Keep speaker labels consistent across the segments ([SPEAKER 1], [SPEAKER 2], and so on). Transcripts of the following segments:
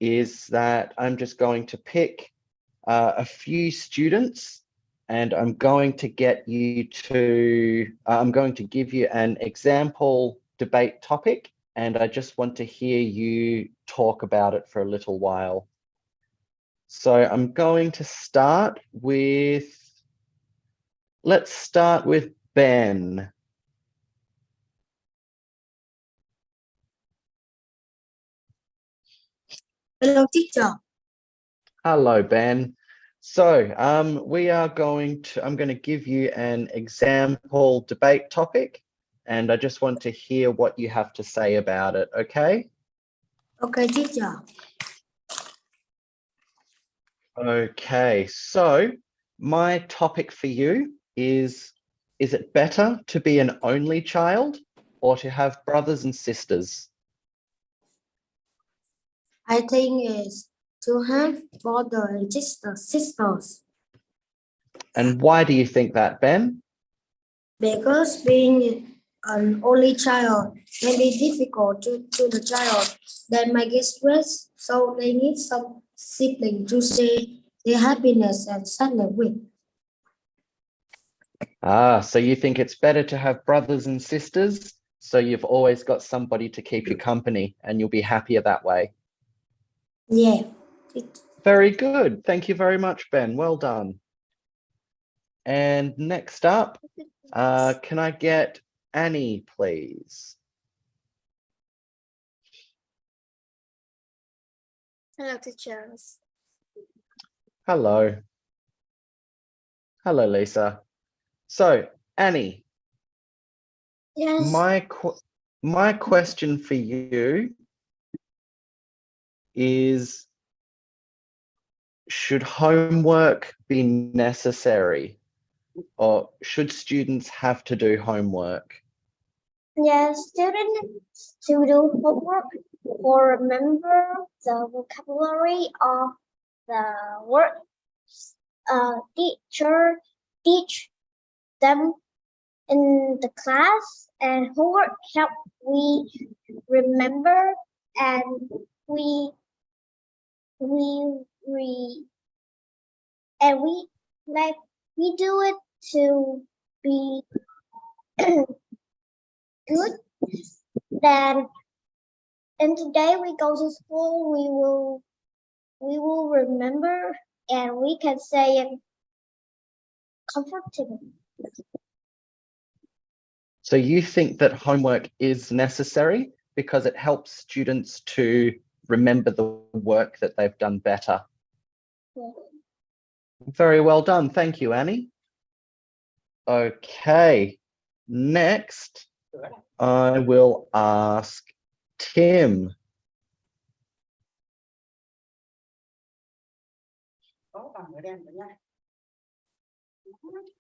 [SPEAKER 1] is that I'm just going to pick a few students, and I'm going to get you to, I'm going to give you an example debate topic, and I just want to hear you talk about it for a little while. So I'm going to start with, let's start with Ben.
[SPEAKER 2] Hello, teacher.
[SPEAKER 1] Hello, Ben. So we are going to, I'm going to give you an example debate topic, and I just want to hear what you have to say about it, okay?
[SPEAKER 2] Okay, teacher.
[SPEAKER 1] Okay, so my topic for you is it better to be an only child or to have brothers and sisters?
[SPEAKER 2] I think it's to have brother and sisters.
[SPEAKER 1] And why do you think that, Ben?
[SPEAKER 2] Because being an only child may be difficult to the child. They might get stressed, so they need some sibling to share their happiness and sadness with.
[SPEAKER 1] Ah, so you think it's better to have brothers and sisters, so you've always got somebody to keep you company and you'll be happier that way.
[SPEAKER 2] Yeah.
[SPEAKER 1] Very good. Thank you very much, Ben. Well done. And next up, can I get Annie, please?
[SPEAKER 3] Hello, teachers.
[SPEAKER 1] Hello. Hello, Lisa. So, Annie.
[SPEAKER 3] Yes.
[SPEAKER 1] My question for you is, should homework be necessary, or should students have to do homework?
[SPEAKER 3] Yes, students to do homework or remember the vocabulary of the words. Teacher teach them in the class, and homework help we remember, and we like we do it to be good. Then and today we go to school, we will remember, and we can say it comfortable.
[SPEAKER 1] So you think that homework is necessary because it helps students to remember the work that they've done better?
[SPEAKER 3] Yeah.
[SPEAKER 1] Very well done. Thank you, Annie. Okay, next I will ask Tim.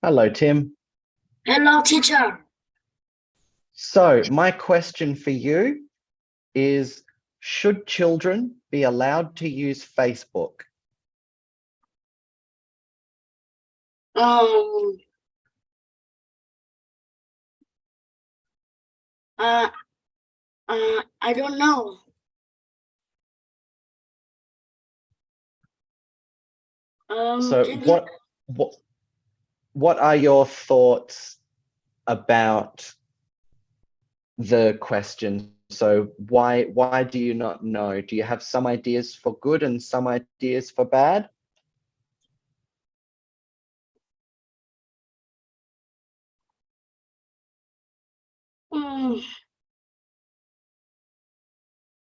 [SPEAKER 1] Hello, Tim.
[SPEAKER 2] Hello, teacher.
[SPEAKER 1] So my question for you is, should children be allowed to use Facebook?
[SPEAKER 2] I don't know.
[SPEAKER 1] So what are your thoughts about the question? So why do you not know? Do you have some ideas for good and some ideas for bad?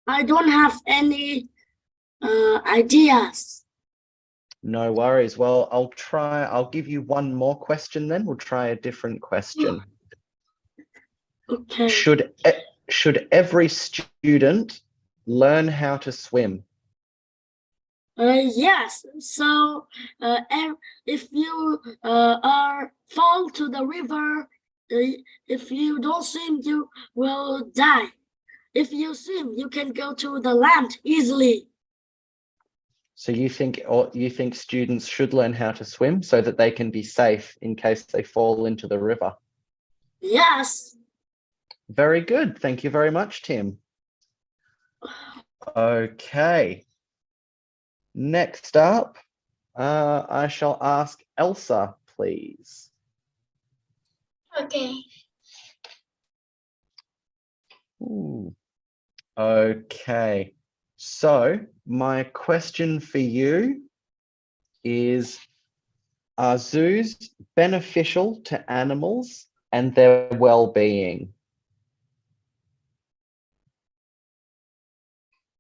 [SPEAKER 2] I don't have any ideas.
[SPEAKER 1] No worries. Well, I'll give you one more question then. We'll try a different question.
[SPEAKER 2] Okay.
[SPEAKER 1] Should every student learn how to swim?
[SPEAKER 2] Yes. So if you fall to the river, if you don't swim, you will die. If you swim, you can go to the land easily.
[SPEAKER 1] So you think students should learn how to swim so that they can be safe in case they fall into the river?
[SPEAKER 2] Yes.
[SPEAKER 1] Very good. Thank you very much, Tim. Okay. Next up, I shall ask Elsa, please.
[SPEAKER 3] Okay.
[SPEAKER 1] Ooh. Okay, so my question for you is, are zoos beneficial to animals and their well-being?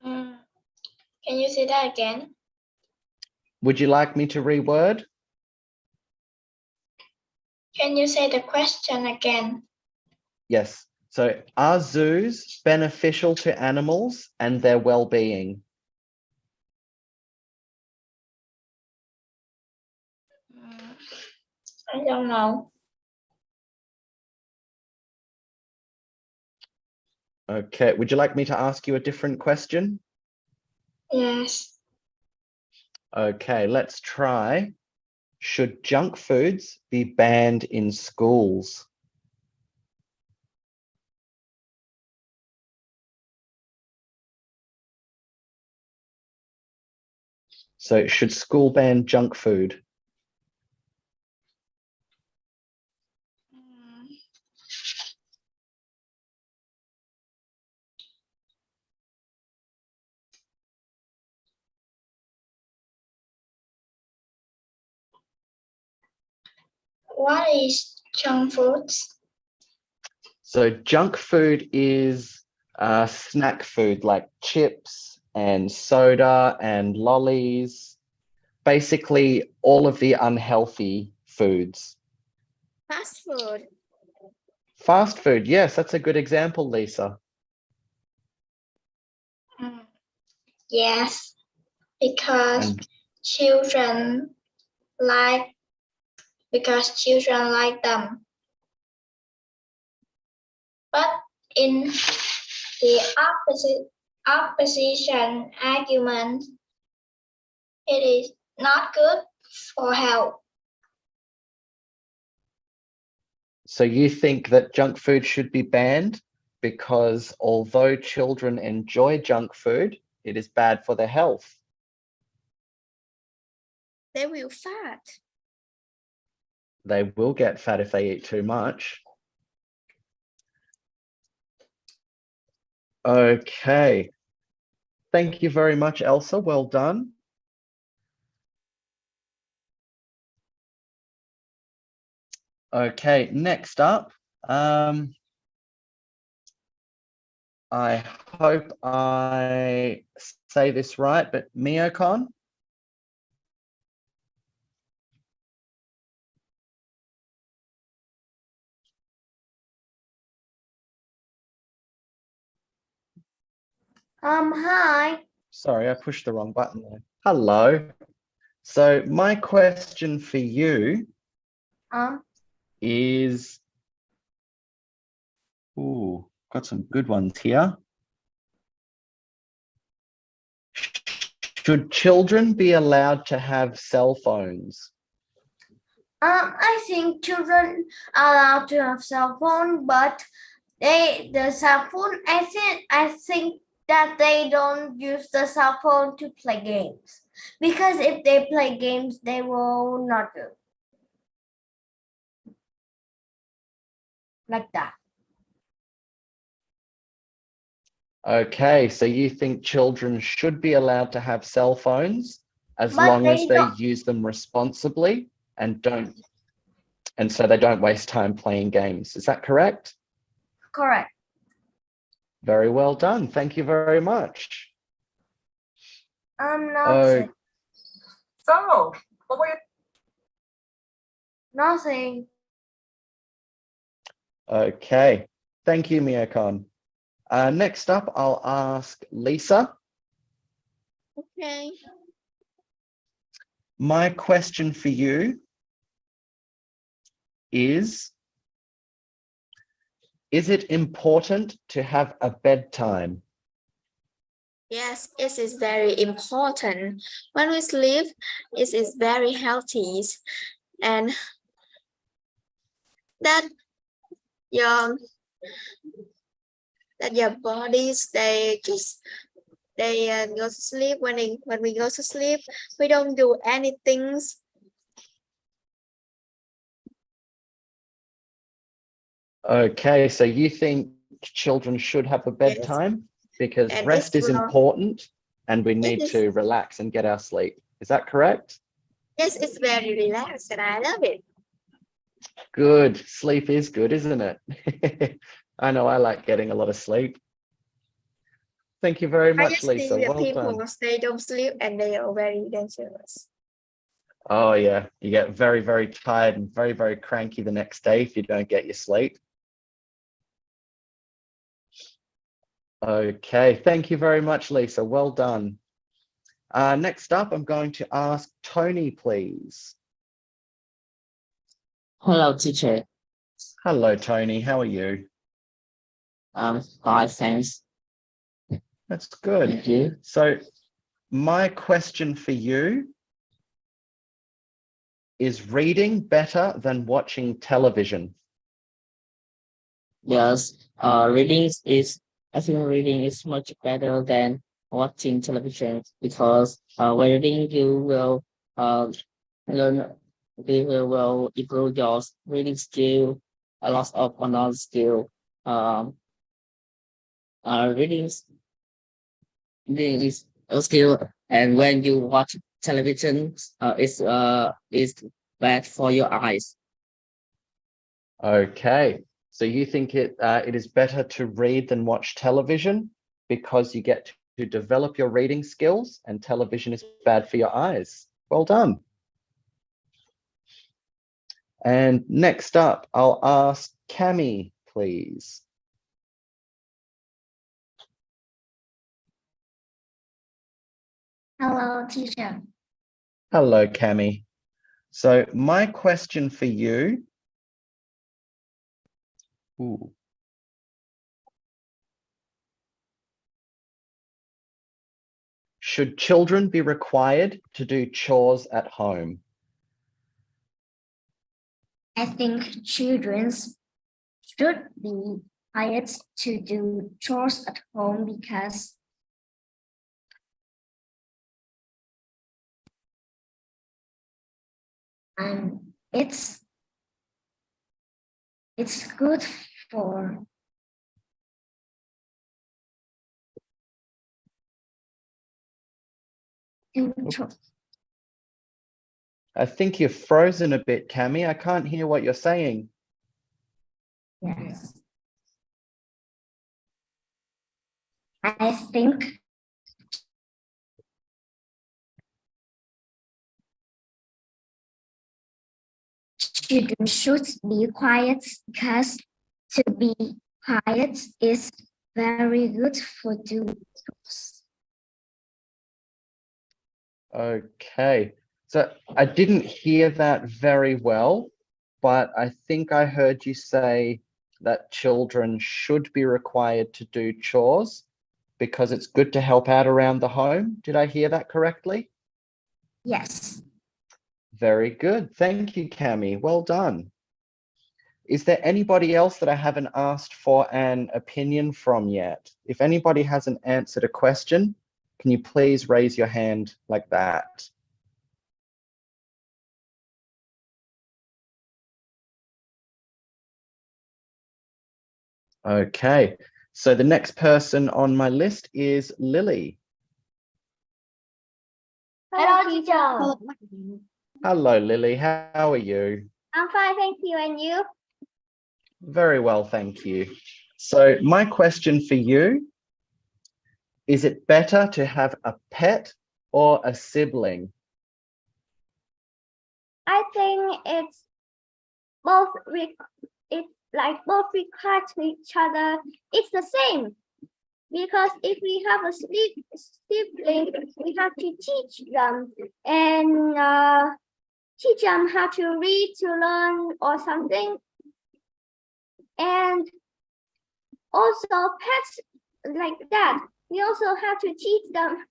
[SPEAKER 3] Can you say that again?
[SPEAKER 1] Would you like me to reword?
[SPEAKER 3] Can you say the question again?
[SPEAKER 1] Yes. So are zoos beneficial to animals and their well-being?
[SPEAKER 3] I don't know.
[SPEAKER 1] Okay. Would you like me to ask you a different question?
[SPEAKER 3] Yes.
[SPEAKER 1] Okay, let's try. Should junk foods be banned in schools? So should school ban junk food?
[SPEAKER 3] What is junk foods?
[SPEAKER 1] So junk food is snack food like chips and soda and lollies, basically all of the unhealthy foods.
[SPEAKER 3] Fast food.
[SPEAKER 1] Fast food, yes, that's a good example, Lisa.
[SPEAKER 3] Yes, because
[SPEAKER 1] And
[SPEAKER 3] children like children like them. But in the opposition argument, it is not good for health.
[SPEAKER 1] so you think that junk food should be banned because although children enjoy junk food, it is bad for their health.
[SPEAKER 3] They will fat.
[SPEAKER 1] They will get fat if they eat too much. Okay. Thank you very much, Elsa. Well done. Okay, next up. I hope I say this right, but Miocon?
[SPEAKER 3] Hi.
[SPEAKER 1] Sorry, I pushed the wrong button there. Hello. So my question for you is, ooh, got some good ones here. Should children be allowed to have cell phones?
[SPEAKER 4] I think children are allowed to have cell phone, but the cell phone, I think that they don't use the cell phone to play games, because if they play games, they will not do like that.
[SPEAKER 1] Okay, so you think children should be allowed to have cell phones as
[SPEAKER 4] But
[SPEAKER 1] long as
[SPEAKER 4] they
[SPEAKER 1] they
[SPEAKER 4] don't.
[SPEAKER 1] use them responsibly and so they don't waste time playing games. Is that correct?
[SPEAKER 4] Correct.
[SPEAKER 1] Very well done. Thank you very much.
[SPEAKER 4] Nothing.
[SPEAKER 5] So, what were you?
[SPEAKER 4] Nothing.
[SPEAKER 1] Okay. Thank you, Miocon. Next up, I'll ask Lisa.
[SPEAKER 3] Okay.
[SPEAKER 1] My question for you is it important to have a bedtime?
[SPEAKER 6] Yes, it is very important. When we sleep, it is very healthy, and that your body they go to sleep. When we go to sleep, we don't do anything.
[SPEAKER 1] Okay, so you think children should have a bedtime because
[SPEAKER 6] And
[SPEAKER 1] rest
[SPEAKER 6] it's
[SPEAKER 1] is
[SPEAKER 6] well-
[SPEAKER 1] important and we need
[SPEAKER 6] is.
[SPEAKER 1] to relax and get our sleep. Is that correct?
[SPEAKER 6] Yes, it's very relaxed and I love it.
[SPEAKER 1] Good. Sleep is good, isn't it? I know I like getting a lot of sleep. Thank you very
[SPEAKER 6] I
[SPEAKER 1] much,
[SPEAKER 6] just
[SPEAKER 1] Lisa.
[SPEAKER 6] think that
[SPEAKER 1] Well
[SPEAKER 6] people
[SPEAKER 1] done.
[SPEAKER 6] they don't sleep and they are very dangerous.
[SPEAKER 1] Oh, yeah. You get very, very tired and very, very cranky the next day if you don't get your sleep. Okay. Thank you very much, Lisa. Well done. Next up, I'm going to ask Tony, please.
[SPEAKER 7] Hello, teacher.
[SPEAKER 1] Hello, Tony. How are you?
[SPEAKER 7] Fine, thanks.
[SPEAKER 1] That's good.
[SPEAKER 7] Thank you.
[SPEAKER 1] So my question for you is reading better than watching television?
[SPEAKER 7] Yes, I think reading is much better than watching television because when reading you will learn, will improve your reading skill, a lot of another skill. Um, reading is a skill, and when you watch television, it's bad for your eyes.
[SPEAKER 1] Okay. So you think it is better to read than watch television because you get to develop your reading skills and television is bad for your eyes. Well done. And next up, I'll ask Cami, please.
[SPEAKER 3] Hello, teacher.
[SPEAKER 1] Hello, Cami. So my question for you. Ooh. Should children be required to do chores at home?
[SPEAKER 3] I think children should be hired to do chores at home because it's good for do chores.
[SPEAKER 1] I think you're frozen a bit, Cami. I can't hear what you're saying.
[SPEAKER 3] Yes. I think children should be quiet because to be quiet is very good for doing chores.
[SPEAKER 1] Okay. So I didn't hear that very well, but I think I heard you say that children should be required to do chores because it's good to help out around the home. Did I hear that correctly?
[SPEAKER 3] Yes.
[SPEAKER 1] Very good. Thank you, Cami. Well done. Is there anybody else that I haven't asked for an opinion from yet? If anybody hasn't answered a question, can you please raise your hand like that? Okay, so the next person on my list is Lily.
[SPEAKER 3] Hello, teacher.
[SPEAKER 1] Hello, Lily. How are you?
[SPEAKER 3] I'm fine, thank you. And you?
[SPEAKER 1] Very well, thank you. So my question for you, is it better to have a pet or a sibling?
[SPEAKER 3] I think it's both required to each other. It's the same because if we have a sibling, we have to teach them and teach them how to read, to learn, or something. And also pets like that. We also have to teach them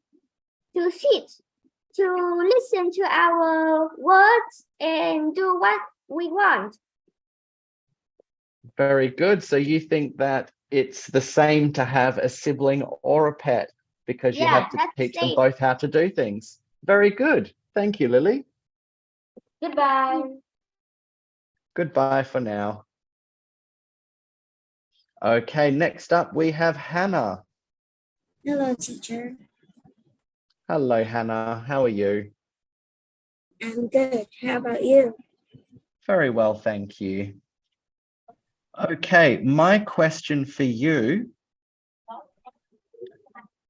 [SPEAKER 3] to sit, to listen to our words and do what we want.
[SPEAKER 1] Very good. So you think that it's the same to have a sibling or a pet because you
[SPEAKER 3] Yeah,
[SPEAKER 1] have to
[SPEAKER 3] that's
[SPEAKER 1] teach them
[SPEAKER 3] safe.
[SPEAKER 1] both how to do things. Very good. Thank you, Lily.
[SPEAKER 3] Goodbye.
[SPEAKER 1] Goodbye for now. Okay, next up we have Hannah.
[SPEAKER 8] Hello, teacher.
[SPEAKER 1] Hello, Hannah. How are you?
[SPEAKER 8] I'm good. How about you?
[SPEAKER 1] Very well, thank you. Okay, my question for you,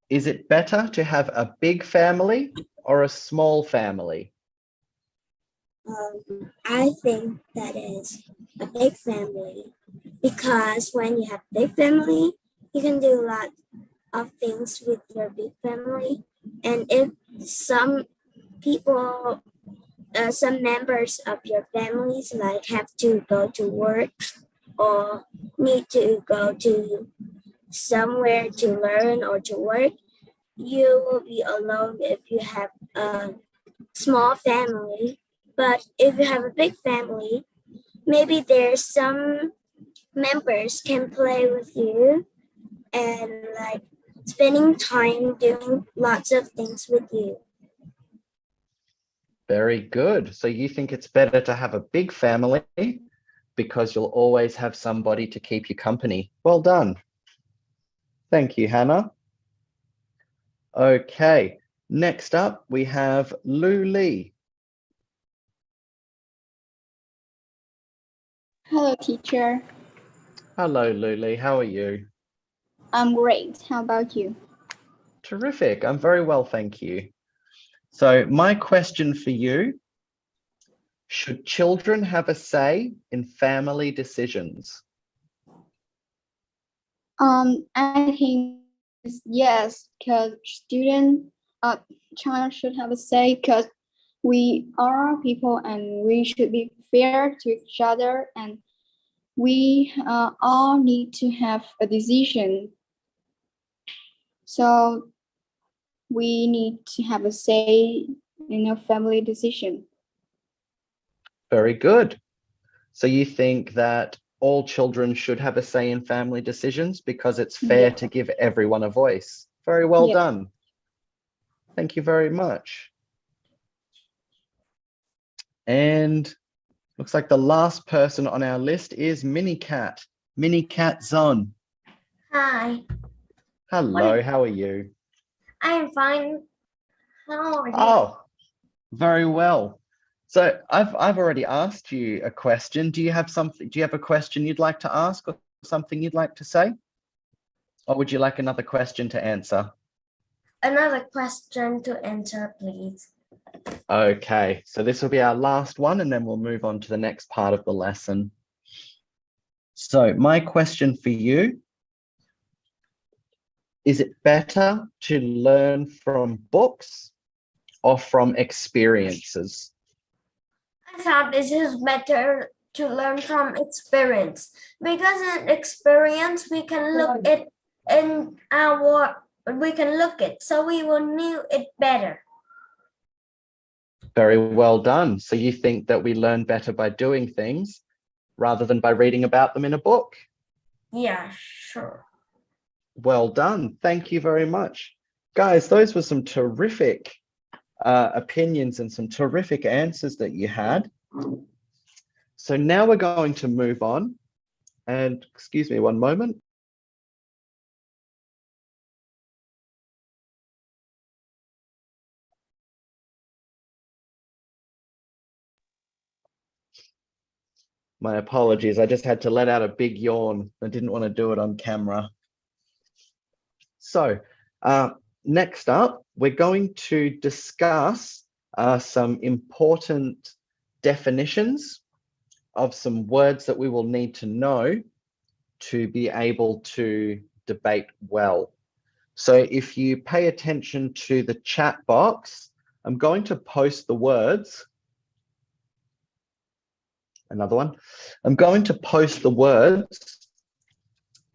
[SPEAKER 1] is it better to have a big family or a small family?
[SPEAKER 8] I think that is a big family because when you have big family, you can do a lot of things with your big family. And if some people, some members of your families like have to go to work or need to go to somewhere to learn or to work, you will be alone if you have a small family. But if you have a big family, maybe there's some members can play with you and like spending time doing lots of things with you.
[SPEAKER 1] Very good. So you think it's better to have a big family because you'll always have somebody to keep you company. Well done. Thank you, Hannah. Okay, next up we have Lu Lee.
[SPEAKER 9] Hello, teacher.
[SPEAKER 1] Hello, Lu Lee. How are you?
[SPEAKER 9] I'm great. How about you?
[SPEAKER 1] Terrific. I'm very well, thank you. So my question for you, should children have a say in family decisions?
[SPEAKER 9] I think yes, because child should have a say because we are people and we should be fair to each other, and we all need to have a decision. So we need to have a say in a family decision.
[SPEAKER 1] Very good. So you think that all children should have a say in family decisions because it's fair
[SPEAKER 9] Yeah.
[SPEAKER 1] to give everyone a voice. Very well
[SPEAKER 9] Yeah.
[SPEAKER 1] done. Thank you very much. And looks like the last person on our list is Minicat. Minicat Zon.
[SPEAKER 4] Hi,
[SPEAKER 1] Hello, how are you?
[SPEAKER 4] I'm fine. How are you?
[SPEAKER 1] Oh, very well. So I've already asked you a question. Do you have a question you'd like to ask or something you'd like to say? Or would you like another question to answer?
[SPEAKER 4] Another question to answer, please.
[SPEAKER 1] Okay, so this will be our last one and then we'll move on to the next part of the lesson. So my question for you, is it better to learn from books or from experiences?
[SPEAKER 4] I thought this is better to learn from experience because in experience we can look it in we can look it so we will know it better.
[SPEAKER 1] Very well done. So you think that we learn better by doing things rather than by reading about them in a book?
[SPEAKER 4] Yeah, sure.
[SPEAKER 1] Well done. Thank you very much. Guys, those were some terrific opinions and some terrific answers that you had. So now we're going to move on. And excuse me one moment. My apologies. I just had to let out a big yawn. I didn't want to do it on camera. So next up, we're going to discuss some important definitions of some words that we will need to know to be able to debate well. So if you pay attention to the chat box, I'm going to post the words. Another one. I'm going to post the words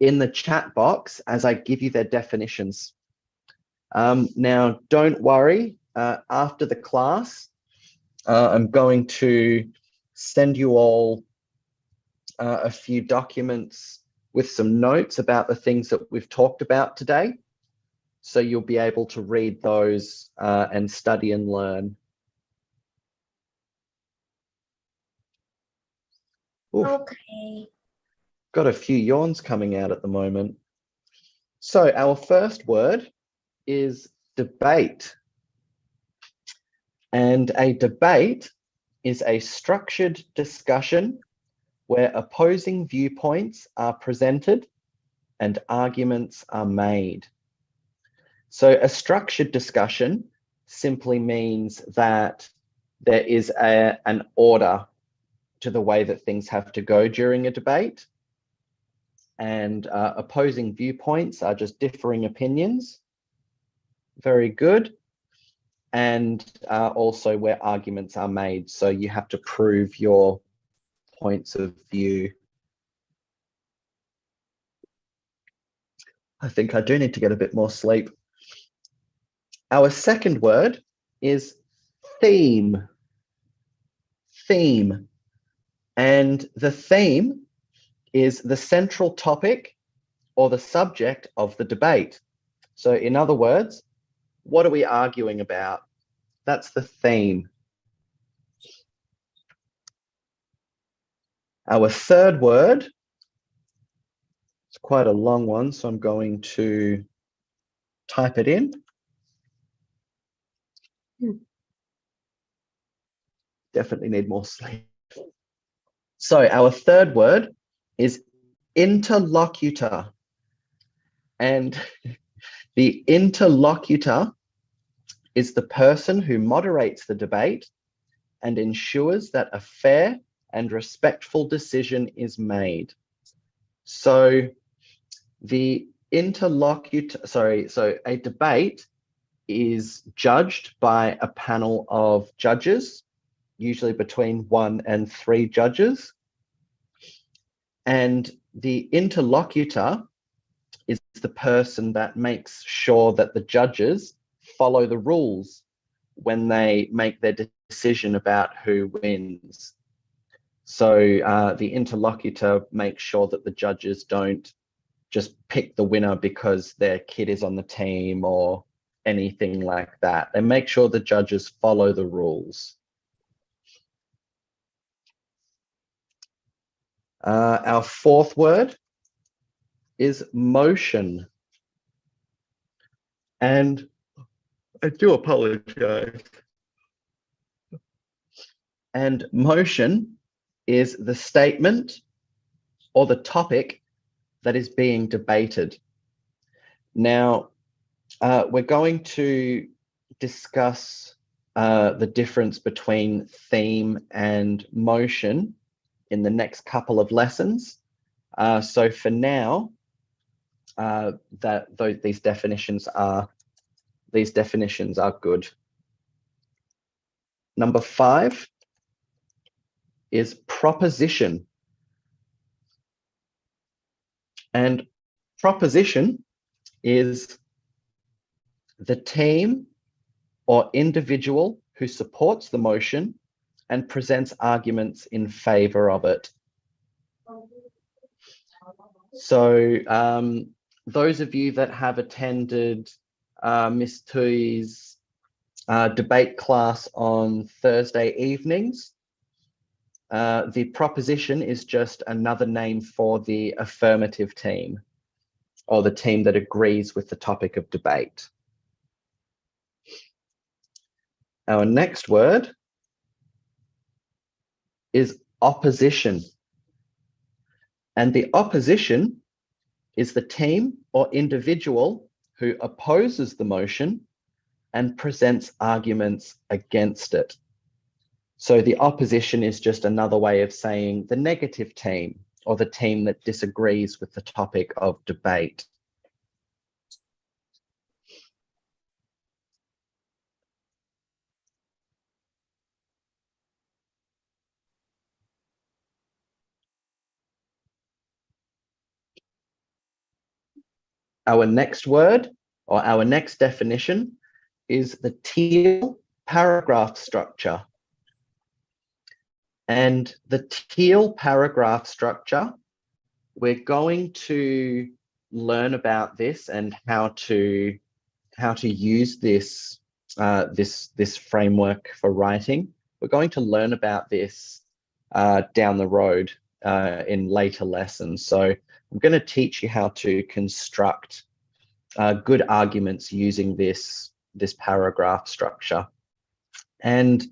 [SPEAKER 1] in the chat box as I give you their definitions. Now, don't worry. After the class, I'm going to send you all a few documents with some notes about the things that we've talked about today. so you'll be able to read those and study and learn. Oof,
[SPEAKER 4] Okay.
[SPEAKER 1] got a few yawns coming out at the moment. So our first word is debate. And a debate is a structured discussion where opposing viewpoints are presented and arguments are made. So a structured discussion simply means that there is an order to the way that things have to go during a debate. And opposing viewpoints are just differing opinions. Very good. And also where arguments are made. So you have to prove your points of view. I think I do need to get a bit more sleep. Our second word is theme. Theme. And the theme is the central topic or the subject of the debate. So in other words, what are we arguing about? That's the theme. Our third word, it's quite a long one, so I'm going to type it in. Definitely need more sleep. So our third word is interlocutor. And the interlocutor is the person who moderates the debate and ensures that a fair and respectful decision is made. So the interlocutor, so a debate is judged by a panel of judges, usually between 1 and 3 judges. And the interlocutor is the person that makes sure that the judges follow the rules when they make their decision about who wins. So the interlocutor makes sure that the judges don't just pick the winner because their kid is on the team or anything like that. They make sure the judges follow the rules. Our fourth word is motion. And I do apologize. And motion is the statement or the topic that is being debated. Now, we're going to discuss the difference between theme and motion in the next couple of lessons. So for now, these definitions are good. Number 5 is proposition. And proposition is the team or individual who supports the motion and presents arguments in favor of it. So those of you that have attended Miss Tui's debate class on Thursday evenings, the proposition is just another name for the affirmative team, or the team that agrees with the topic of debate. Our next word is opposition. And the opposition is the team or individual who opposes the motion and presents arguments against it. So the opposition is just another way of saying the negative team, or the team that disagrees with the topic of debate. Our next word, or our next definition, is the teal paragraph structure. And the teal paragraph structure, we're going to learn about this and how to to use this this framework for writing. We're going to learn about this down the road in later lessons. So I'm going to teach you how to construct good arguments using this paragraph structure. And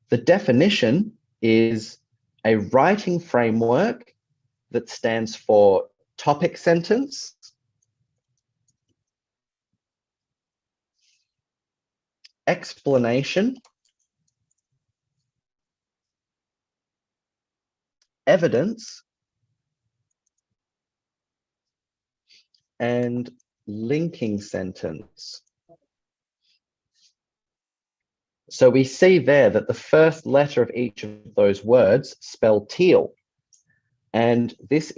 [SPEAKER 1] the definition is a writing framework that stands for topic sentence, explanation, evidence, and linking sentence. So we see there that the first letter of each of those words spell teal. And this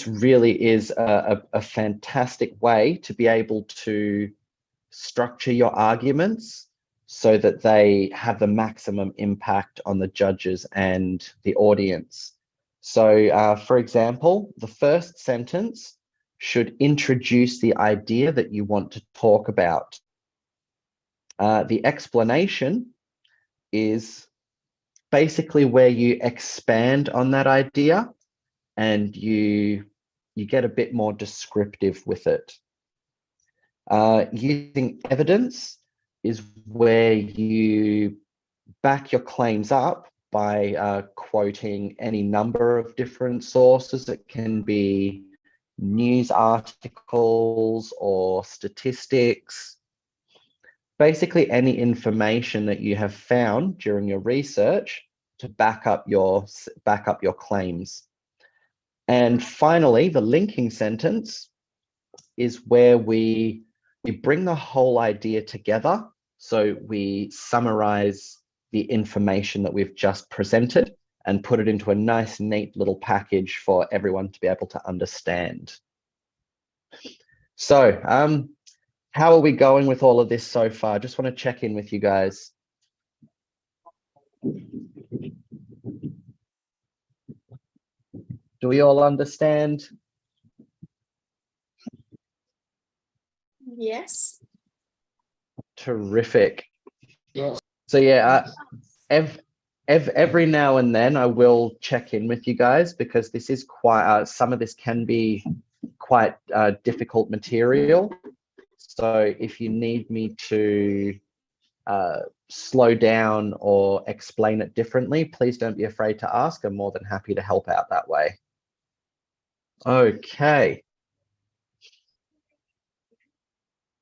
[SPEAKER 1] really is a fantastic way to be able to structure your arguments so that they have the maximum impact on the judges and the audience. So for example, the first sentence should introduce the idea that you want to talk about. The explanation is basically where you expand on that idea and you get a bit more descriptive with it. Using evidence is where you back your claims up by quoting any number of different sources. It can be news articles or statistics. Basically any information that you have found during your research to back up your claims. And finally, the linking sentence is where we bring the whole idea together. So we summarize the information that we've just presented and put it into a nice, neat little package for everyone to be able to understand. So, how are we going with all of this so far? Just want to check in with you guys. Do we all understand?
[SPEAKER 6] Yes.
[SPEAKER 1] Terrific.
[SPEAKER 7] Yes.
[SPEAKER 1] So yeah, every now and then I will check in with you guys because this is quite, some of this can be quite difficult material. So if you need me to slow down or explain it differently, please don't be afraid to ask. I'm more than happy to help out that way. Okay.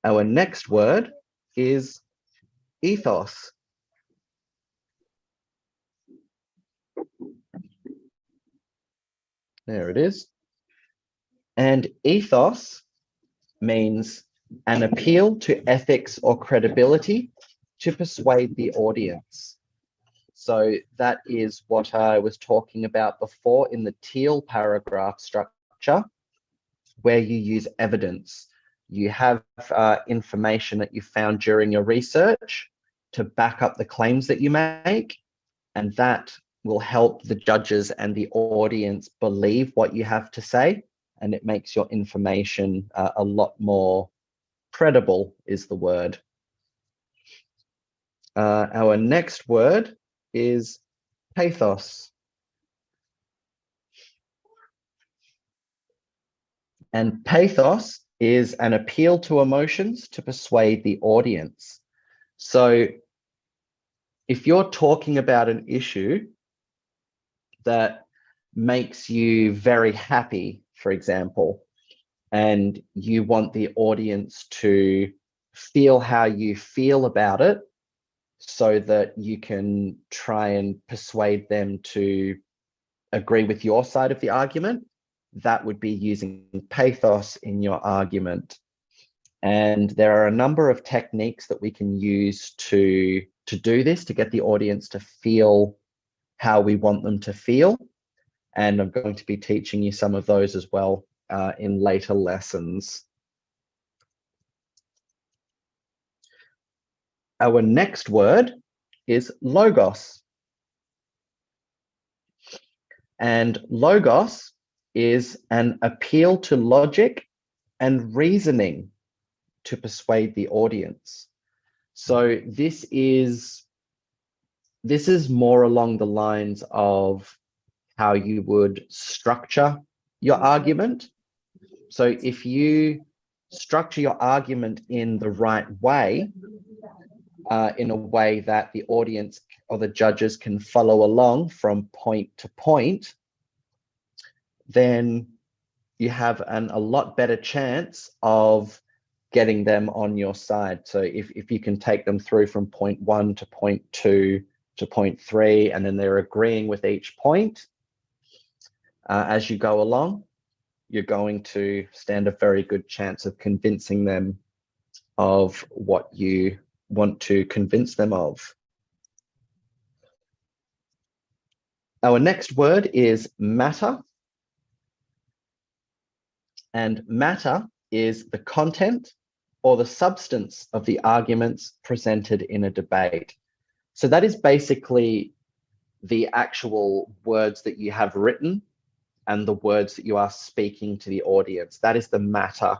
[SPEAKER 1] Our next word is ethos. There it is. And ethos means an appeal to ethics or credibility to persuade the audience. So that is what I was talking about before in the teal paragraph structure, where you use evidence. You have information that you found during your research to back up the claims that you make, and that will help the judges and the audience believe what you have to say, and it makes your information a lot more credible is the word. Our next word is pathos. And pathos is an appeal to emotions to persuade the audience. So if you're talking about an issue that makes you very happy, for example, and you want the audience to feel how you feel about it so that you can try and persuade them to agree with your side of the argument, that would be using pathos in your argument. And there are a number of techniques that we can use to do this, to get the audience to feel how we want them to feel. And I'm going to be teaching you some of those as well in later lessons. Our next word is logos. And logos is an appeal to logic and reasoning to persuade the audience. So this is more along the lines of how you would structure your argument. So if you structure your argument in the right way, in a way that the audience or the judges can follow along from point to point, then you have a lot better chance of getting them on your side. So if you can take them through from point 1 to point 2 to point 3, and then they're agreeing with each point as you go along, you're going to stand a very good chance of convincing them of what you want to convince them of. Our next word is matter. And matter is the content or the substance of the arguments presented in a debate. So that is basically the actual words that you have written and the words that you are speaking to the audience. That is the matter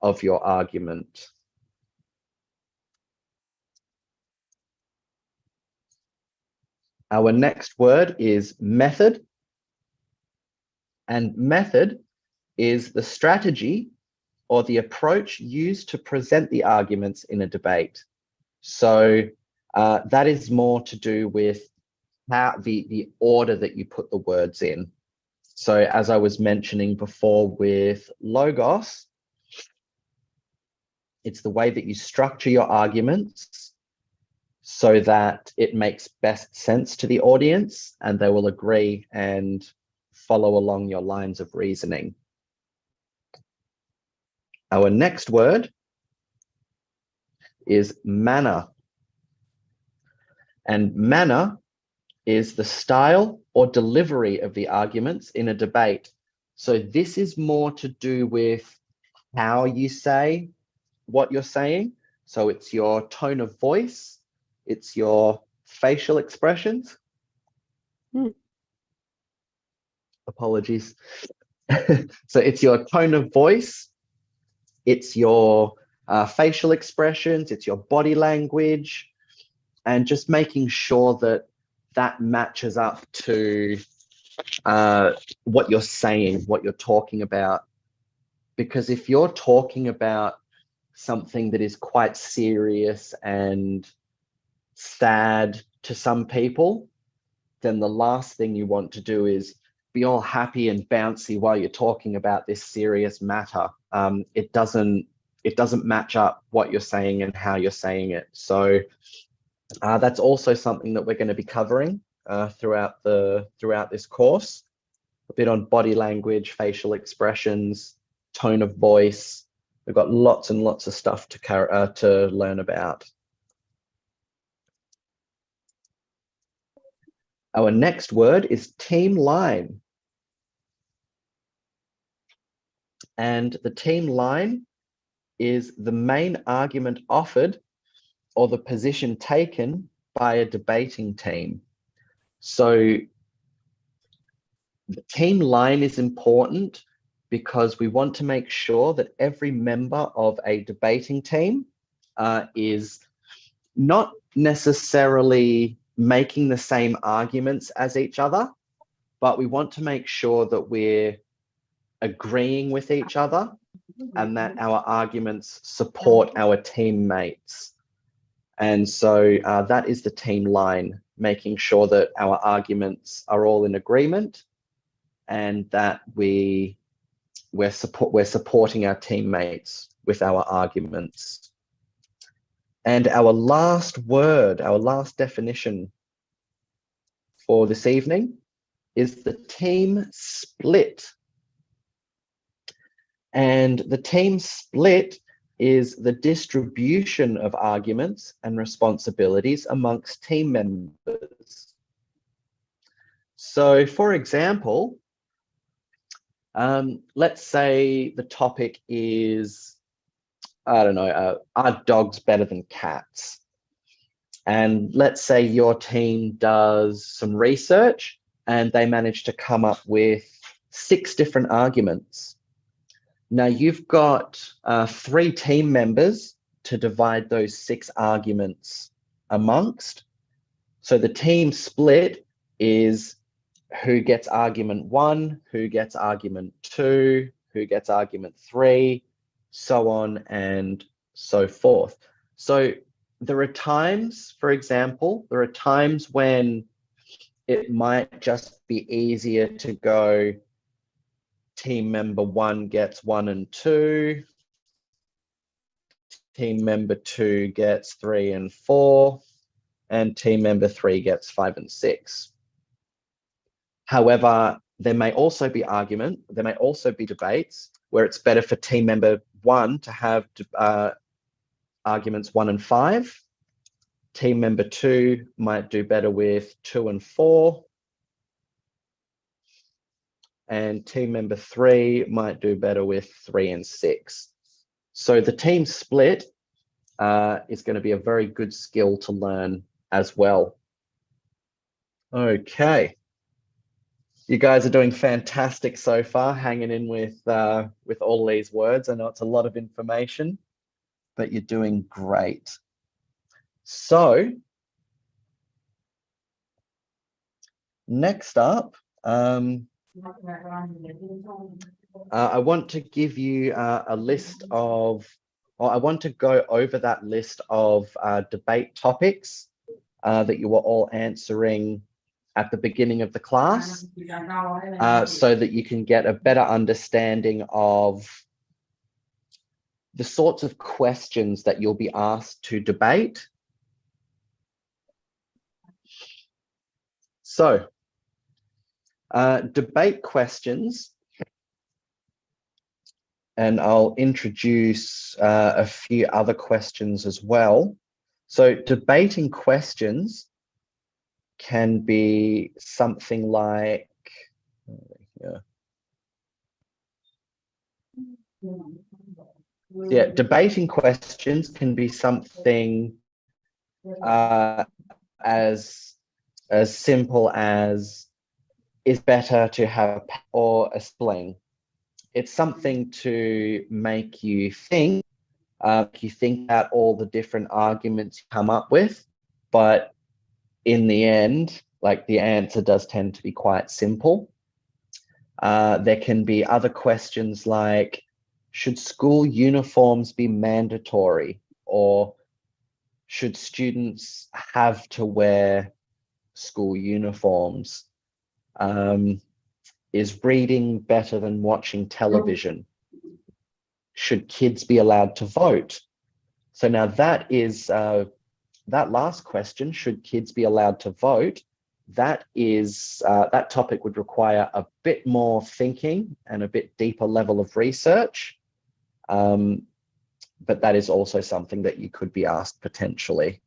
[SPEAKER 1] of your argument. Our next word is method. And method is the strategy or the approach used to present the arguments in a debate. So that is more to do with how the order that you put the words in. So as I was mentioning before with logos, it's the way that you structure your arguments so that it makes best sense to the audience and they will agree and follow along your lines of reasoning. Our next word is manner. And manner is the style or delivery of the arguments in a debate. So this is more to do with how you say what you're saying. So it's your tone of voice, it's your facial expressions. Apologies. So it's your tone of voice, it's your facial expressions, it's your body language, and just making sure that that matches up to what you're saying, what you're talking about. Because if you're talking about something that is quite serious and sad to some people, then the last thing you want to do is be all happy and bouncy while you're talking about this serious matter. It doesn't match up what you're saying and how you're saying it. So that's also something that we're going to be covering throughout this course. A bit on body language, facial expressions, tone of voice. We've got lots and lots of stuff to learn about. Our next word is team line. And the team line is the main argument offered or the position taken by a debating team. So the team line is important because we want to make sure that every member of a debating team is not necessarily making the same arguments as each other, but we want to make sure that we're agreeing with each other and that our arguments support our teammates. And so that is the team line, making sure that our arguments are all in agreement and that we're supporting our teammates with our arguments. And our last word, our last definition for this evening is the team split. And the team split is the distribution of arguments and responsibilities amongst team members. So for example, let's say the topic is, I don't know, are dogs better than cats? And let's say your team does some research and they manage to come up with 6 different arguments. Now you've got 3 team members to divide those 6 arguments amongst. So the team split is who gets argument 1, who gets argument 2, who gets argument 3, so on and so forth. So there are times, for example, there are times when it might just be easier to go team member 1 gets 1 and 2, team member 2 gets 3 and 4, and team member 3 gets 5 and 6. However, there may also be debates where it's better for team member 1 to have arguments 1 and 5. Team member 2 might do better with 2 and 4. And team member 3 might do better with 3 and 6. So the team split is going to be a very good skill to learn as well. Okay. You guys are doing fantastic so far, hanging in with all these words. I know it's a lot of information, but you're doing great. So next up, I want to give you a list of, or I want to go over that list of debate topics that you were all answering at the beginning of the class, so that you can get a better understanding of the sorts of questions that you'll be asked to debate. So, debate questions, and I'll introduce a few other questions as well. So debating questions can be something like, debating questions can be something as simple as, is better to have or a spling. It's something to make you think about all the different arguments you come up with, but in the end, like, the answer does tend to be quite simple. There can be other questions like, should school uniforms be mandatory, or should students have to wear school uniforms? Is reading better than watching television? Should kids be allowed to vote? So now that is that last question, should kids be allowed to vote? That is that topic would require a bit more thinking and a bit deeper level of research, but that is also something that you could be asked potentially.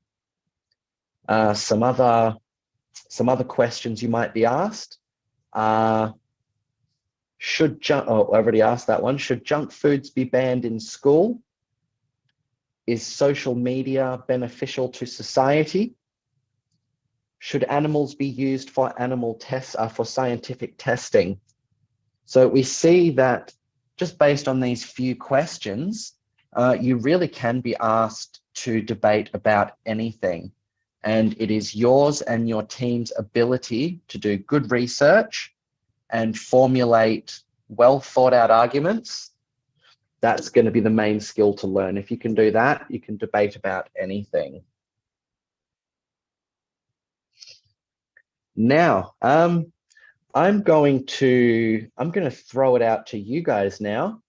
[SPEAKER 1] Some other questions you might be asked are, I already asked that one. Should junk foods be banned in school? Is social media beneficial to society? Should animals be used for for scientific testing? So we see that just based on these few questions, you really can be asked to debate about anything. And it is yours and your team's ability to do good research and formulate well thought out arguments. That's going to be the main skill to learn. If you can do that, you can debate about anything. Now, I'm going to throw it out to you guys now.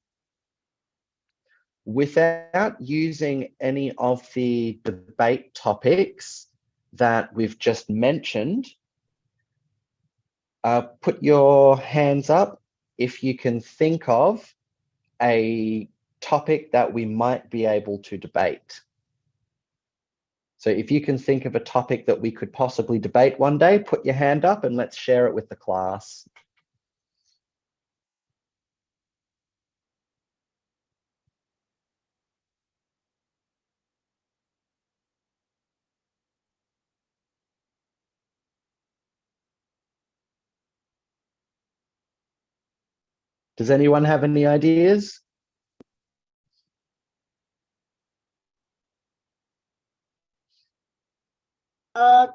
[SPEAKER 1] Without using any of the debate topics that we've just mentioned, put your hands up if you can think of a topic that we might be able to debate. So if you can think of a topic that we could possibly debate one day, put your hand up and let's share it with the class. Does anyone have any ideas?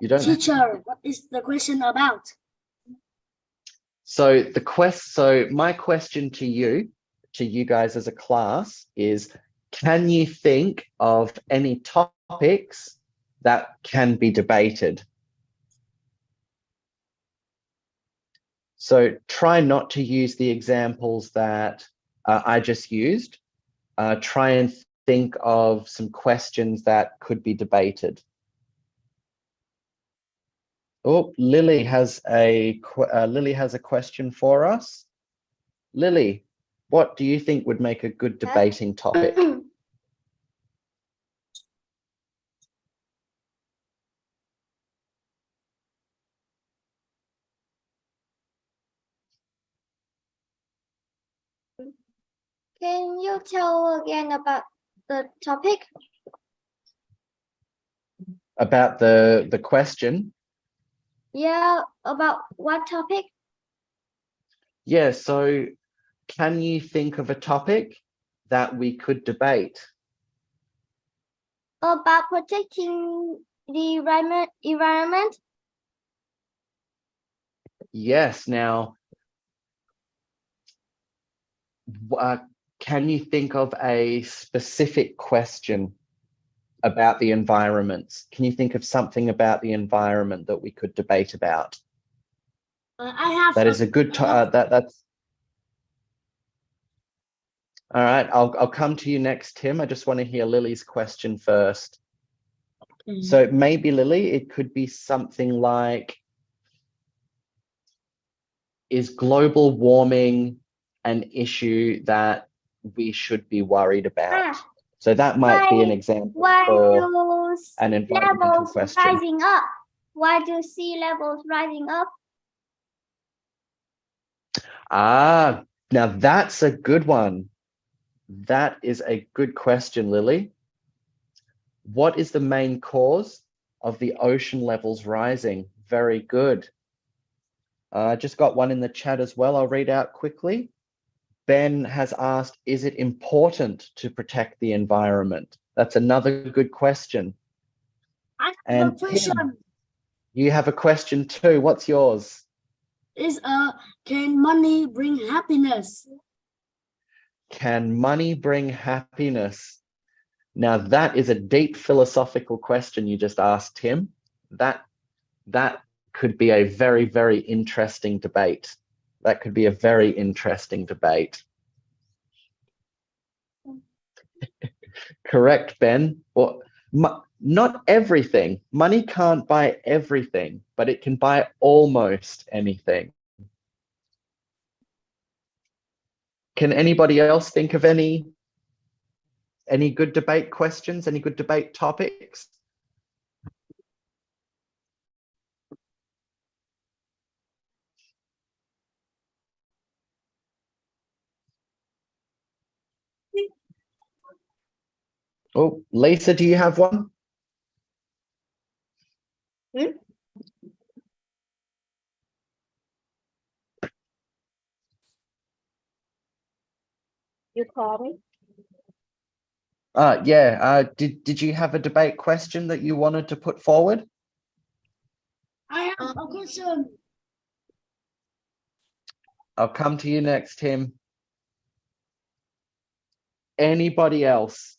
[SPEAKER 1] You don't.
[SPEAKER 2] Teacher, what is the question about?
[SPEAKER 1] So so my question to you guys as a class is, can you think of any topics that can be debated? So try not to use the examples that I just used. Try and think of some questions that could be debated. Oh, Lily has a question for us. Lily, what do you think would make a good debating topic?
[SPEAKER 3] Can you tell again about the topic?
[SPEAKER 1] About the question?
[SPEAKER 3] Yeah, about what topic?
[SPEAKER 1] Yeah, so can you think of a topic that we could debate?
[SPEAKER 3] About protecting the environment?
[SPEAKER 1] Yes. Now, can you think of a specific question about the environment? Can you think of something about the environment that we could debate about?
[SPEAKER 2] I have.
[SPEAKER 1] That is a good. That's all right. I'll come to you next, Tim. I just want to hear Lily's question first. So maybe, Lily, it could be something like, is global warming an issue that we should be worried about? So that might be an example for an environmental question.
[SPEAKER 3] Rising up? Why do sea levels rising up?
[SPEAKER 1] Ah, now that's a good one. That is a good question, Lily. What is the main cause of the ocean levels rising? Very good. I just got one in the chat as well. I'll read out quickly. Ben has asked, is it important to protect the environment? That's another good question.
[SPEAKER 2] I have
[SPEAKER 1] And
[SPEAKER 2] a question.
[SPEAKER 1] Tim, you have a question too. What's yours?
[SPEAKER 2] Can money bring happiness?
[SPEAKER 1] Can money bring happiness? Now that is a deep philosophical question you just asked, Tim. That could be a very, very interesting debate. That could be a very interesting debate. Correct, Ben. Well, not everything. Money can't buy everything, but it can buy almost anything. Can anybody else think of any good debate questions, any good debate topics? Oh, Lisa, do you have one?
[SPEAKER 3] You call me?
[SPEAKER 1] Yeah. Did you have a debate question that you wanted to put forward?
[SPEAKER 2] I have a question.
[SPEAKER 1] I'll come to you next, Tim. Anybody else?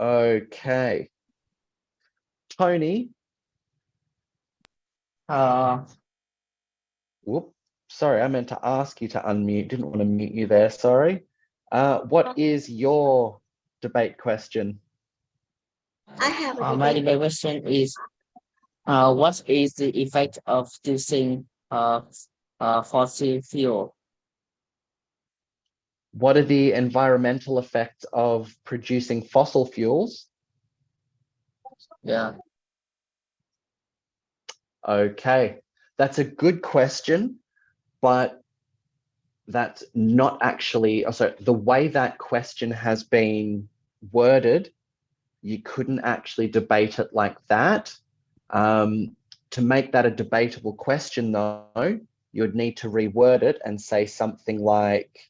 [SPEAKER 1] Okay. Tony. Whoop. Sorry, I meant to ask you to unmute. Didn't want to mute you there. Sorry. What is your debate question?
[SPEAKER 6] I have a
[SPEAKER 7] My
[SPEAKER 6] debate.
[SPEAKER 7] debate question is, what is the effect of using fossil fuel?
[SPEAKER 1] What are the environmental effects of producing fossil fuels?
[SPEAKER 7] Yeah.
[SPEAKER 1] Okay, that's a good question, but that's not actually, so the way that question has been worded, you couldn't actually debate it like that. To make that a debatable question though, you would need to reword it and say something like,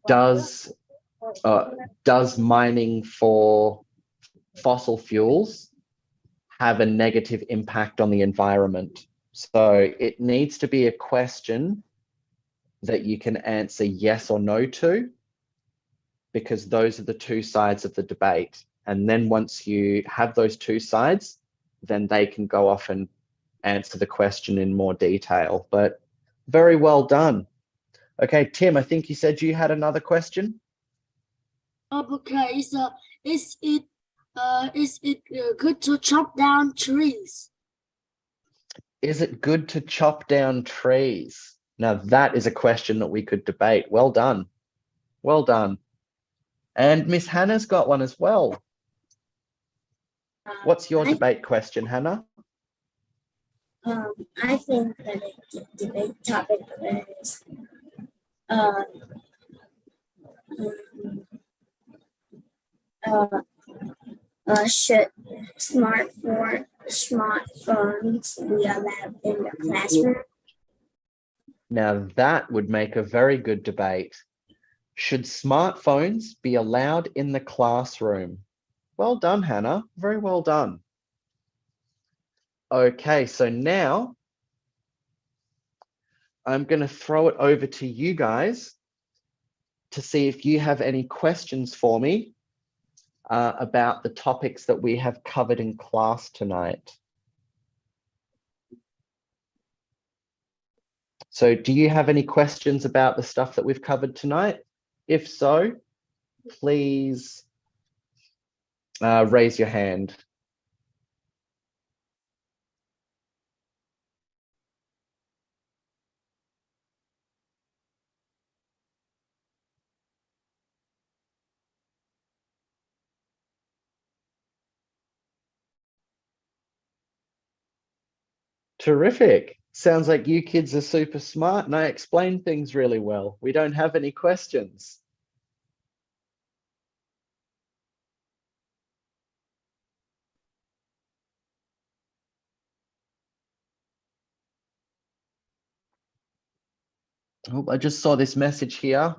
[SPEAKER 1] does mining for fossil fuels have a negative impact on the environment? So it needs to be a question that you can answer yes or no to, because those are the two sides of the debate. And then once you have those two sides, then they can go off and answer the question in more detail. But very well done. Okay, Tim, I think you said you had another question.
[SPEAKER 2] Okay, so is it good to chop down trees?
[SPEAKER 1] Is it good to chop down trees? Now that is a question that we could debate. Well done. Well done. And Miss Hannah's got one as well. What's your debate question, Hannah?
[SPEAKER 8] I think that the debate topic is should smartphones be allowed in the classroom?
[SPEAKER 1] Now that would make a very good debate. Should smartphones be allowed in the classroom? Well done, Hannah. Very well done. Okay, so now I'm going to throw it over to you guys to see if you have any questions for me about the topics that we have covered in class tonight. So do you have any questions about the stuff that we've covered tonight? If so, please raise your hand. Terrific. Sounds like you kids are super smart and I explain things really well. We don't have any questions. Oh, I just saw this message here.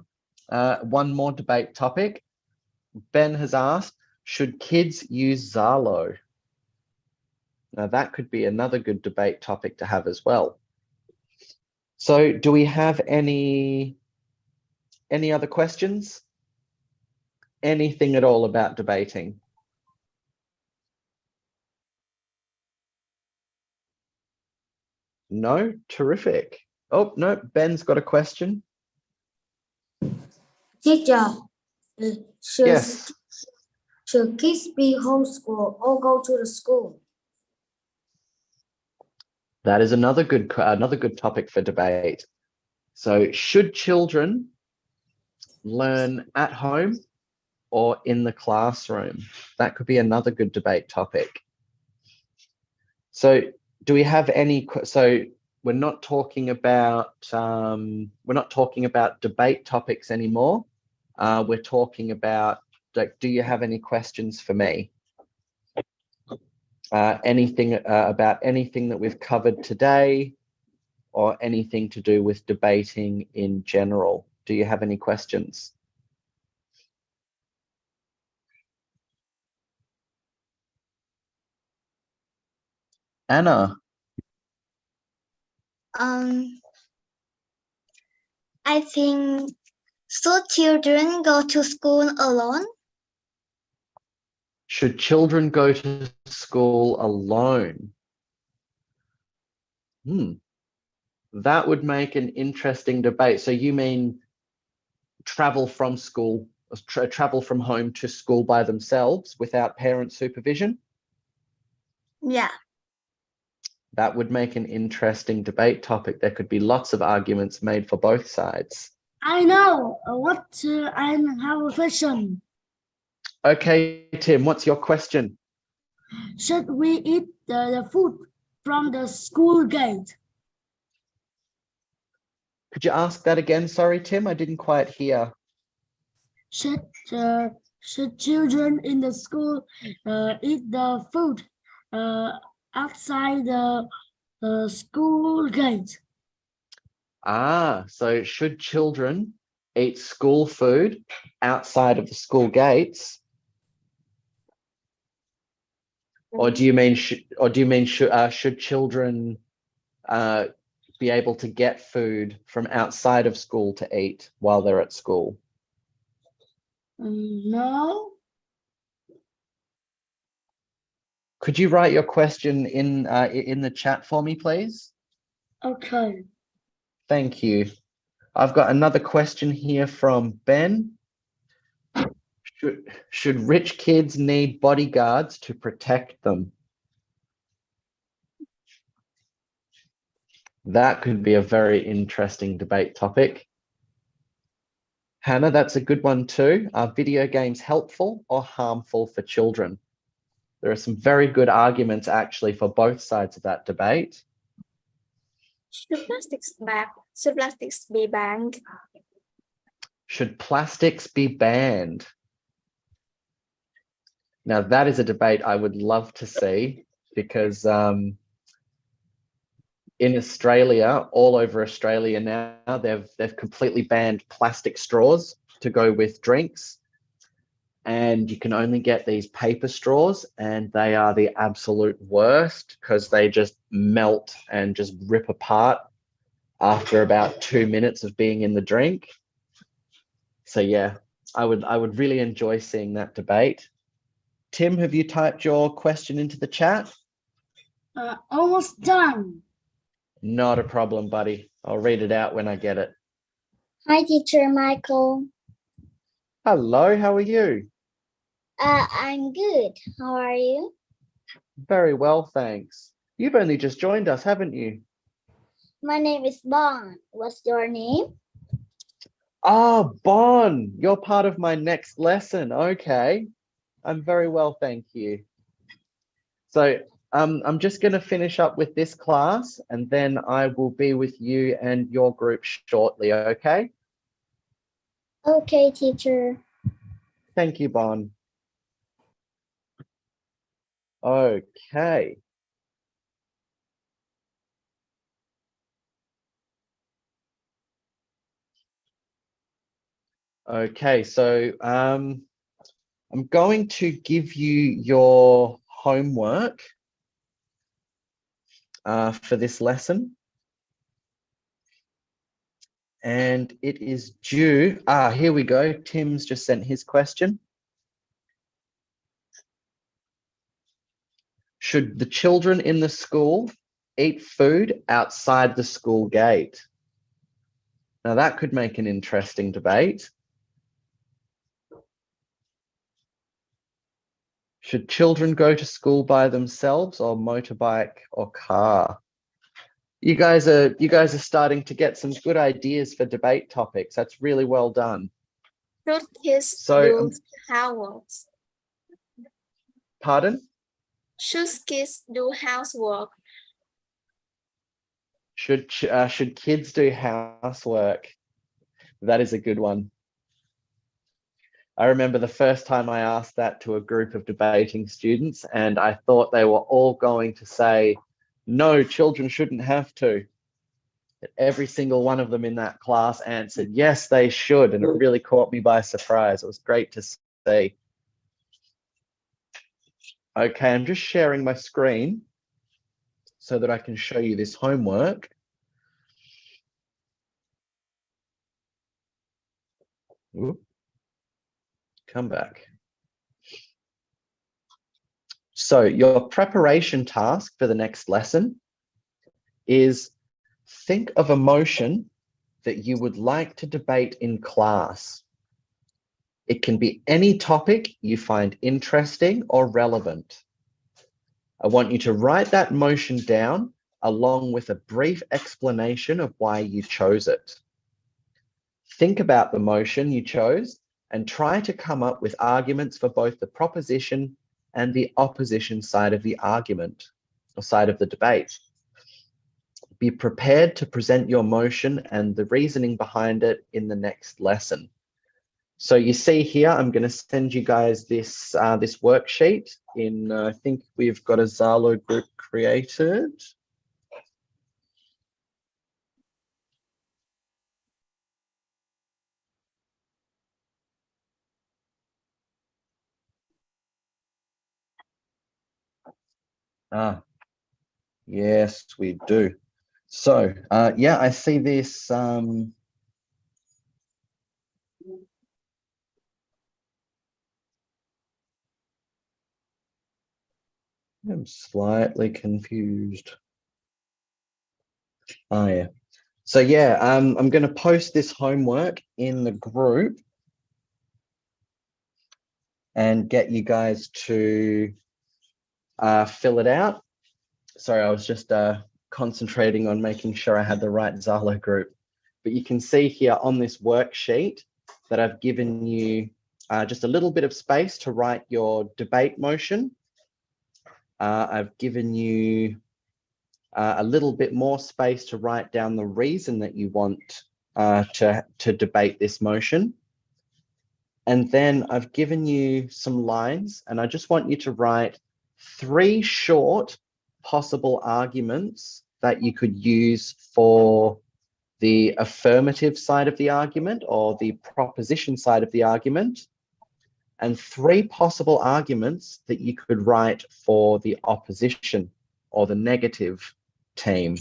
[SPEAKER 1] One more debate topic. Ben has asked, should kids use Zalo? Now that could be another good debate topic to have as well. So do we have any other questions? Anything at all about debating? No? Terrific. Oh, no, Ben's got a question.
[SPEAKER 10] Teacher,
[SPEAKER 1] Yes.
[SPEAKER 10] should kids be homeschooled or go to the school?
[SPEAKER 1] That is another good topic for debate. So should children learn at home or in the classroom? That could be another good debate topic. So do we have any, so we're not talking about debate topics anymore. We're talking about, like, do you have any questions for me? Anything about anything that we've covered today or anything to do with debating in general? Do you have any questions? Anna?
[SPEAKER 3] I think, should children go to school alone?
[SPEAKER 1] Should children go to school alone? That would make an interesting debate. So you mean travel from school, travel from home to school by themselves without parent supervision?
[SPEAKER 3] Yeah.
[SPEAKER 1] That would make an interesting debate topic. There could be lots of arguments made for both sides.
[SPEAKER 2] I know I have a question.
[SPEAKER 1] Okay, Tim, what's your question?
[SPEAKER 2] Should we eat the food from the school gate?
[SPEAKER 1] Could you ask that again? Sorry, Tim, I didn't quite hear.
[SPEAKER 2] Should children in the school eat the food outside the school gate.
[SPEAKER 1] Ah, so should children eat school food outside of the school gates? Or do you mean should children be able to get food from outside of school to eat while they're at school?
[SPEAKER 2] No.
[SPEAKER 1] Could you write your question in the chat for me, please?
[SPEAKER 2] Okay.
[SPEAKER 1] Thank you. I've got another question here from Ben. Should rich kids need bodyguards to protect them? That could be a very interesting debate topic. Hannah, that's a good one too. Are video games helpful or harmful for children? There are some very good arguments actually for both sides of that debate.
[SPEAKER 6] Should plastics be banned?
[SPEAKER 1] Should plastics be banned? Now that is a debate I would love to see, because in Australia, all over Australia now, they've completely banned plastic straws to go with drinks. And you can only get these paper straws, and they are the absolute worst because they just melt and just rip apart after about 2 minutes of being in the drink. So yeah, I would really enjoy seeing that debate. Tim, have you typed your question into the chat?
[SPEAKER 2] Almost done.
[SPEAKER 1] Not a problem, buddy. I'll read it out when I get it.
[SPEAKER 8] Hi, Teacher Michael.
[SPEAKER 1] Hello, how are you?
[SPEAKER 8] I'm good. How are you?
[SPEAKER 1] Very well, thanks. You've only just joined us, haven't you?
[SPEAKER 8] My name is Bon. What's your name?
[SPEAKER 1] Ah, Bon, you're part of my next lesson. Okay. I'm very well, thank you. So I'm just going to finish up with this class, and then I will be with you and your group shortly, okay?
[SPEAKER 8] Okay, teacher.
[SPEAKER 1] Thank you, Bon. Okay. Okay, so I'm going to give you your homework for this lesson. And it is due, here we go. Tim's just sent his question. Should the children in the school eat food outside the school gate? Now that could make an interesting debate. Should children go to school by themselves, or motorbike or car? You guys are starting to get some good ideas for debate topics. That's really well done.
[SPEAKER 6] Should kids
[SPEAKER 1] So,
[SPEAKER 6] do housework?
[SPEAKER 1] Pardon?
[SPEAKER 6] Should kids do housework?
[SPEAKER 1] Should kids do housework? That is a good one. I remember the first time I asked that to a group of debating students, and I thought they were all going to say, no, children shouldn't have to. But every single one of them in that class answered, yes, they should. And it really caught me by surprise. It was great to see. Okay, I'm just sharing my screen so that I can show you this homework. Whoop. Come back. So your preparation task for the next lesson is think of a motion that you would like to debate in class. It can be any topic you find interesting or relevant. I want you to write that motion down along with a brief explanation of why you chose it. Think about the motion you chose and try to come up with arguments for both the proposition and the opposition side of the argument or side of the debate. Be prepared to present your motion and the reasoning behind it in the next lesson. So you see here, I'm going to send you guys this this worksheet in, I think we've got a Zalo group created. Yes, we do. So, yeah, I see this. I'm slightly confused. Oh, yeah. So, yeah, I'm going to post this homework in the group and get you guys to fill it out. Sorry, I was just concentrating on making sure I had the right Zalo group. But you can see here on this worksheet that I've given you just a little bit of space to write your debate motion. I've given you a little bit more space to write down the reason that you want to debate this motion. And then I've given you some lines, and I just want you to write 3 short possible arguments that you could use for the affirmative side of the argument or the proposition side of the argument, and 3 possible arguments that you could write for the opposition or the negative team.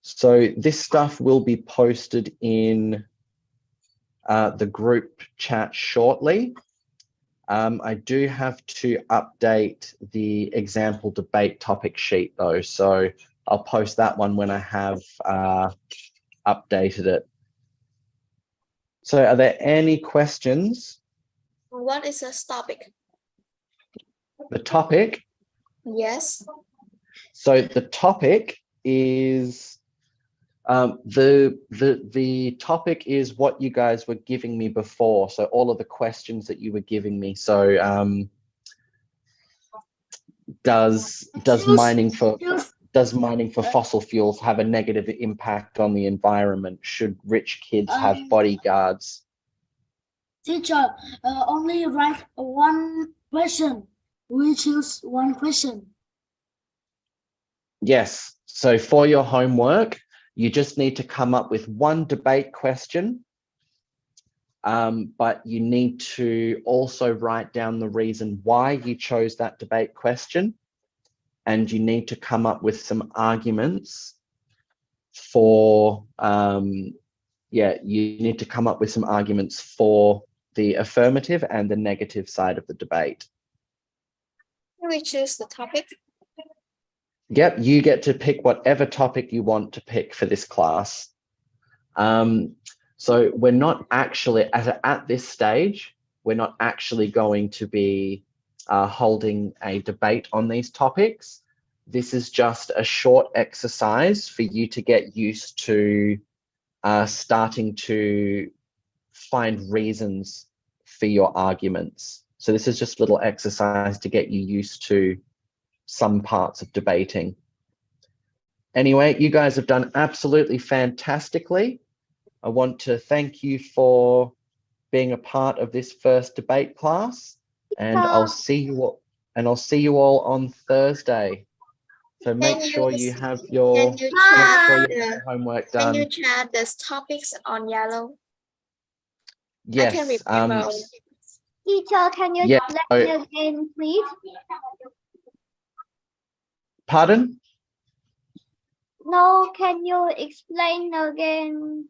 [SPEAKER 1] So this stuff will be posted in the group chat shortly. I do have to update the example debate topic sheet though, so I'll post that one when I have updated it. So are there any questions?
[SPEAKER 6] What is this topic?
[SPEAKER 1] The topic?
[SPEAKER 6] Yes.
[SPEAKER 1] So the topic is the topic is what you guys were giving me before. So all of the questions that you were giving me. So does mining for fossil fuels have a negative impact on the environment? Should rich kids have bodyguards?
[SPEAKER 2] Teacher, only write one question. We choose one question.
[SPEAKER 1] Yes. So for your homework, you just need to come up with one debate question, but you need to also write down the reason why you chose that debate question, and you need to come up with some arguments for, you need to come up with some arguments for the affirmative and the negative side of the debate.
[SPEAKER 6] Can we choose the topic?
[SPEAKER 1] Yep, you get to pick whatever topic you want to pick for this class. So we're not actually, at this stage, we're not actually going to be holding a debate on these topics. This is just a short exercise for you to get used to starting to find reasons for your arguments. So this is just a little exercise to get you used to some parts of debating. Anyway, you guys have done absolutely fantastically. I want to thank you for being a part of this first debate class, and I'll see you all on Thursday. So make sure you have your homework done.
[SPEAKER 6] Can you chat the topics on yellow?
[SPEAKER 1] Yes.
[SPEAKER 6] I can remember.
[SPEAKER 3] Teacher, can you explain again, please?
[SPEAKER 1] Pardon?
[SPEAKER 3] No, can you explain again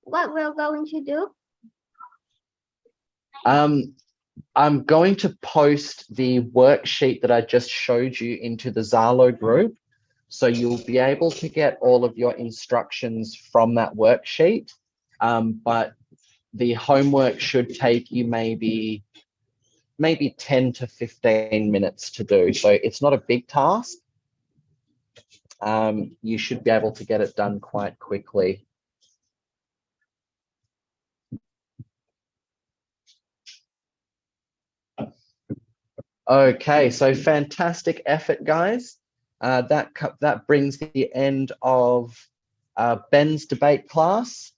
[SPEAKER 3] what we're going to do?
[SPEAKER 1] I'm going to post the worksheet that I just showed you into the Zalo group. So you'll be able to get all of your instructions from that worksheet. But the homework should take you maybe 10 to 15 minutes to do. So it's not a big task. You should be able to get it done quite quickly. Okay, so fantastic effort, guys. That brings the end of Ben's debate class.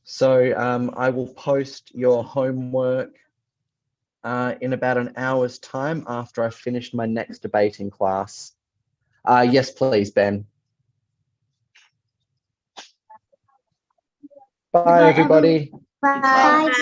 [SPEAKER 1] So I will post your homework in about an hour's time after I've finished my next debating class. Yes, please, Ben. Bye, everybody.
[SPEAKER 3] Bye.